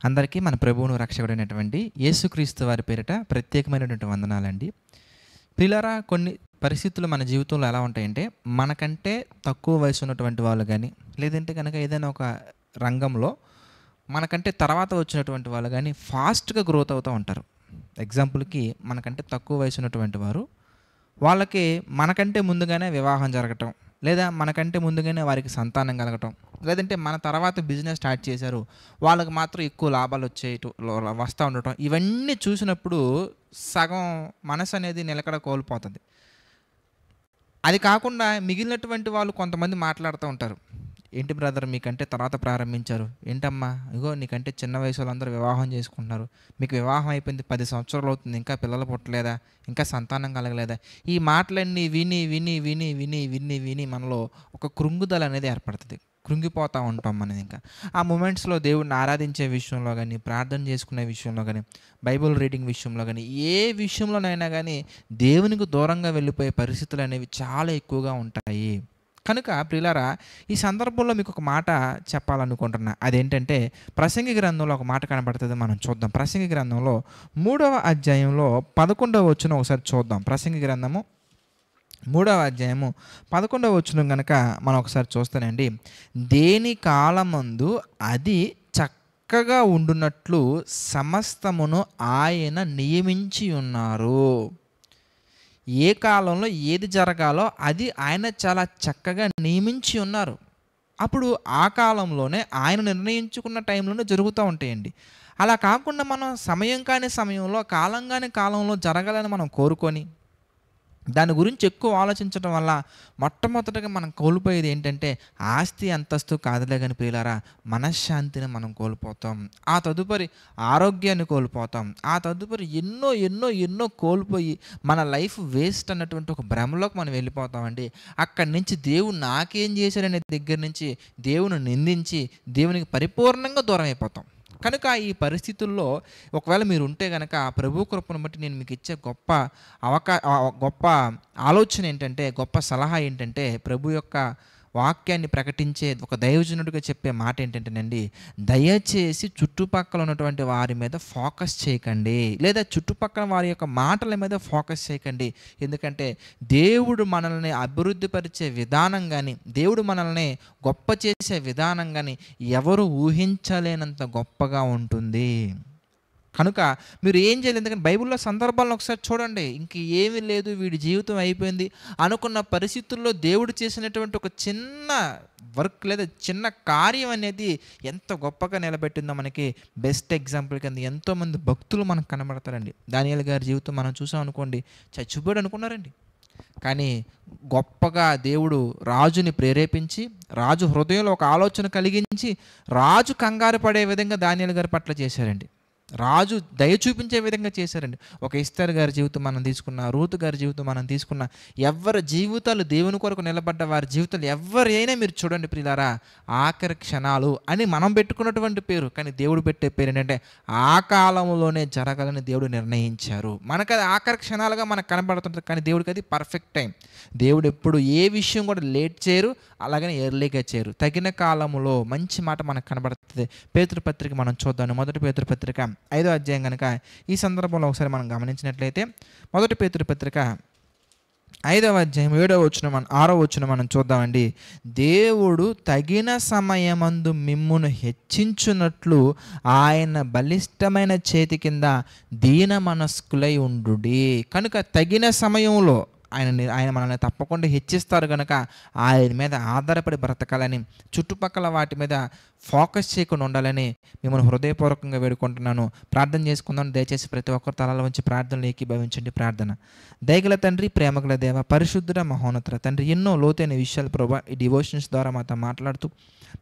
అందరికీ మన ప్రభువును రక్షకుడైనటువంటి యేసుక్రీస్తు వారి పేరిట ప్రత్యేకమైనటువంటి వందనాలండి. ప్రియులారా, కొన్ని పరిస్థితులు మన జీవితంలో ఎలా ఉంటాయంటే, మనకంటే తక్కువ వయసు ఉన్నటువంటి వాళ్ళు కానీ, లేదంటే కనుక ఏదైనా ఒక రంగంలో మనకంటే తర్వాత వచ్చినటువంటి వాళ్ళు కానీ ఫాస్ట్గా గ్రోత్ అవుతూ ఉంటారు. ఎగ్జాంపుల్కి, మనకంటే తక్కువ వయసు ఉన్నటువంటి వారు, వాళ్ళకి మనకంటే ముందుగానే వివాహం జరగటం, లేదా మనకంటే ముందుగానే వారికి సంతానం కలగటం, లేదంటే మన తర్వాత బిజినెస్ స్టార్ట్ చేశారు, వాళ్ళకి మాత్రం ఎక్కువ లాభాలు వస్తూ ఉండటం, ఇవన్నీ చూసినప్పుడు సగం మనసు అనేది నిలకడ కోల్పోతుంది. అది కాకుండా మిగిలినటువంటి వాళ్ళు కొంతమంది మాట్లాడుతూ ఉంటారు, ఏంటి బ్రదర్ మీకంటే తర్వాత ప్రారంభించారు, ఏంటమ్మా ఇగో నీకంటే చిన్న వయసు అందరూ వివాహం చేసుకుంటున్నారు, మీకు వివాహం అయిపోయింది 10 సంవత్సరాలు అవుతుంది, ఇంకా పిల్లలు పుట్టలేదా, ఇంకా సంతానం కలగలేదా? ఈ మాటలన్నీ విని విని విని విని విని విని మనలో ఒక కృంగుదల అనేది ఏర్పడుతుంది. కృంగిపోతూ ఉంటాం మనం. ఇంకా ఆ మూమెంట్స్లో దేవుడిని ఆరాధించే విషయంలో కానీ, ప్రార్థన చేసుకునే విషయంలో కానీ, బైబిల్ రీడింగ్ విషయంలో కానీ, ఏ విషయంలోనైనా కానీ దేవునికి దూరంగా వెళ్ళిపోయే పరిస్థితులు అనేవి చాలా ఎక్కువగా ఉంటాయి. కనుక ప్రియులారా, ఈ సందర్భంలో మీకు ఒక మాట చెప్పాలనుకుంటున్నా. అదేంటంటే, ప్రసంగి గ్రంథంలో ఒక మాట కనబడుతుంది, మనం చూద్దాం. ప్రసంగి గ్రంథంలో 3వ అధ్యాయంలో 11వ వచనం ఒకసారి చూద్దాం. ప్రసంగి గ్రంథము 3వ అధ్యాయము 11వ వచనం కనుక మనం ఒకసారి చూస్తానండి. దేని కాలమందు అది చక్కగా ఉండునట్లు సమస్తమును ఆయన నియమించి ఉన్నారు. ఏ కాలంలో ఏది జరగాలో అది ఆయన చాలా చక్కగా నియమించి ఉన్నారు. అప్పుడు ఆ కాలంలోనే ఆయన నిర్ణయించుకున్న టైంలోనే జరుగుతూ ఉంటాయండి. అలా కాకుండా మనం సమయం కాని సమయంలో, కాలం కాని కాలంలో జరగాలని మనం కోరుకొని దాని గురించి ఎక్కువ ఆలోచించడం వల్ల మొట్టమొదటిగా మనం కోల్పోయేది ఏంటంటే, ఆస్తి అంతస్తు కాదులే కానీ ప్రియులారా, మనశ్శాంతిని మనం కోల్పోతాం. ఆ తదుపరి ఆరోగ్యాన్ని కోల్పోతాం. ఆ తదుపరి ఎన్నో ఎన్నో ఎన్నో కోల్పోయి మన లైఫ్ వేస్ట్ అన్నటువంటి ఒక భ్రమలోకి మనం వెళ్ళిపోతామండి. అక్కడి నుంచి దేవుడు నాకేం చేశాడనే దగ్గర నుంచి దేవుని నిందించి దేవునికి పరిపూర్ణంగా దూరం అయిపోతాం. కనుక ఈ పరిస్థితుల్లో ఒకవేళ మీరు ఉంటే కనుక, ప్రభు కృపను బట్టి నేను మీకు ఇచ్చే గొప్ప ఆలోచన ఏంటంటే, గొప్ప సలహా ఏంటంటే, ప్రభు యొక్క వాక్యాన్ని ప్రకటించే ఒక దైవజనుడిగా చెప్పే మాట ఏంటంటేనండి, దయచేసి చుట్టుపక్కల ఉన్నటువంటి వారి మీద ఫోకస్ చేయకండి, లేదా చుట్టుపక్కల వారి యొక్క మాటల మీద ఫోకస్ చేయకండి. ఎందుకంటే దేవుడు మనల్ని అభివృద్ధిపరిచే విధానం కానీ, దేవుడు మనల్ని గొప్ప చేసే విధానం కానీ ఎవరు ఊహించలేనంత గొప్పగా ఉంటుంది. కనుక మీరు ఏం చేయలేదు. ఎందుకంటే బైబిల్లో సందర్భాలను ఒకసారి చూడండి. ఇంక ఏమీ లేదు, వీడి జీవితం అయిపోయింది అనుకున్న పరిస్థితుల్లో దేవుడు చేసినటువంటి ఒక చిన్న వర్క్ లేదా చిన్న కార్యం అనేది ఎంత గొప్పగా నిలబెట్టిందో మనకి బెస్ట్ ఎగ్జాంపుల్ కింద ఎంతోమంది భక్తులు మనకు కనబడతారండి. దానియేలు గారి జీవితం మనం చూసాం అనుకోండి, చచ్చిపోయాడు అనుకున్నారండి. కానీ గొప్పగా దేవుడు రాజుని ప్రేరేపించి, రాజు హృదయంలో ఒక ఆలోచన కలిగించి, రాజు కంగారు పడే విధంగా దానియేలు గారి పట్ల చేశారండి. రాజు దయ చూపించే విధంగా చేశారండి. ఒక ఎస్తేరు గారి జీవితం మనం తీసుకున్న, రూతు గారి జీవితం మనం తీసుకున్న, ఎవరి జీవితాలు దేవుని కొరకు నిలబడ్డ వారి జీవితాలు ఎవరైనా మీరు చూడండి ప్రియులారా, ఆఖరి క్షణాలు అని మనం పెట్టుకున్నటువంటి పేరు, కానీ దేవుడు పెట్టే పేరు ఏంటంటే ఆ కాలంలోనే జరగాలని దేవుడు నిర్ణయించారు. మనకు అది ఆఖరి క్షణాలుగా మనకు కనబడుతుంటుంది, కానీ దేవుడికి అది పర్ఫెక్ట్ టైం. దేవుడు ఎప్పుడు ఏ విషయం కూడా లేట్ చేయరు, అలాగని ఎర్లీగా చేయరు. తగిన కాలంలో మంచి మాట మనకు కనబడుతుంది. పేతురు పత్రిక మనం చూద్దాం. మొదటి పేతురు పత్రిక 5వ అధ్యాయం కనుక ఈ సందర్భంలో ఒకసారి మనం గమనించినట్లయితే, మొదటి పేతురు పత్రిక 5వ అధ్యాయం 7వ వచనం 6వ వచనం మనం చూద్దామండి. దేవుడు తగిన సమయమందు మిమ్మును హెచ్చించున్నట్లు ఆయన బలిష్టమైన చేతి కింద దీన మనస్కులై ఉండుడి. కనుక తగిన సమయంలో ఆయన మనల్ని తప్పకుండా హెచ్చిస్తారు. కనుక ఆయన మీద ఆధారపడి బ్రతకాలని, చుట్టుపక్కల వాటి మీద ఫోకస్ చేయకుండా ఉండాలని మిమ్మల్ని హృదయపూర్వకంగా వేడుకుంటున్నాను. ప్రార్థన చేసుకుందాం. దయచేసి ప్రతి ఒక్కరు తలల వంచి ప్రార్థనలు ఏకీభవించండి. ప్రార్థన. దయగల తండ్రి, ప్రేమగల దేవ, పరిశుద్ధుడ, మహోన్నత తండ్రి, ఎన్నో లోతైన విషయాలు ప్రభా ఈ డివోషన్స్ ద్వారా మాతో మాట్లాడుతూ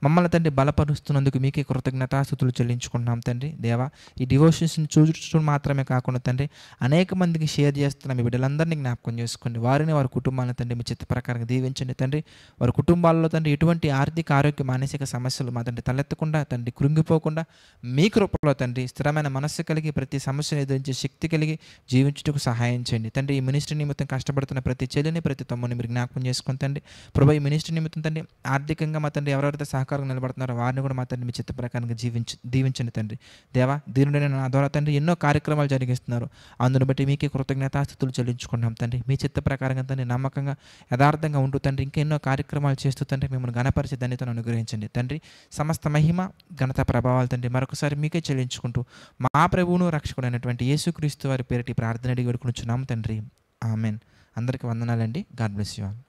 మమ్మల్ని తండ్రి బలపరుస్తున్నందుకు మీకే కృతజ్ఞతాస్తుతులు చెల్లించుకుంటున్నాం తండ్రి. దేవా, ఈ డివోషన్స్ని చూడటం మాత్రమే కాకుండా తండ్రి, అనేక మందికి షేర్ చేస్తున్న మీ బిడ్డలందరినీ జ్ఞాపకం చేసుకోండి. వారిని, వారి కుటుంబాలను తండ్రి మీ చిత్త ప్రకారంగా దీవించండి తండ్రి. వారి కుటుంబాల్లో తండ్రి ఎటువంటి ఆర్థిక, ఆరోగ్య, మానసిక సమస్యలు మా తండ్రి తలెత్తకుండా తండ్రి, కృంగిపోకుండా మీ కృపలో తండ్రి స్థిరమైన మనస్సు కలిగి ప్రతి సమస్యను ఎదురించే శక్తి కలిగి జీవించుటకు సహాయం చేయండి తండ్రి. ఈ మినిస్ట్రీ నిమిత్తం కష్టపడుతున్న ప్రతి చెల్లిని, ప్రతి తమ్ముని మీరు జ్ఞాపకం చేసుకోండి తండ్రి. ప్రభు, ఈ మినిస్ట్రీ నిమిత్తం తండ్రి ఆర్థికంగా మా తండ్రి ఎవరెవరైతే సహకారంగా నిలబడుతున్నారో వారిని కూడా మా తండ్రి మీ చిత్త ప్రకారంగా దీవించండి తండ్రి. దేవా దీనుడైన నా ద్వారా తండ్రి ఎన్నో కార్యక్రమాలు జరిగిస్తున్నారు. అందును బట్టి మీకే కృతజ్ఞతాస్తుతులు చెల్లించుకుంటున్నాం తండ్రి. మీ చిత్త ప్రకారంగా తండ్రి నమ్మకంగా యథార్థంగా ఉంటూ తండ్రి ఇంకా ఎన్నో కార్యక్రమాలు చేస్తూ తండ్రి మిమ్మల్ని ఘనపరిచే ధన్యతను అనుగ్రహించండి తండ్రి. సమస్త మహిమ ఘనత ప్రభావాలు తండ్రి మరొకసారి మీకే చెల్లించుకుంటూ మా ప్రభువును రక్షకుడైనటువంటి యేసుక్రీస్తు వారి పేరిటి ప్రార్థన అడిగి వేడుకొనుచున్నాము తండ్రి. ఆమెన్. అందరికీ వందనాలండి. God bless you all.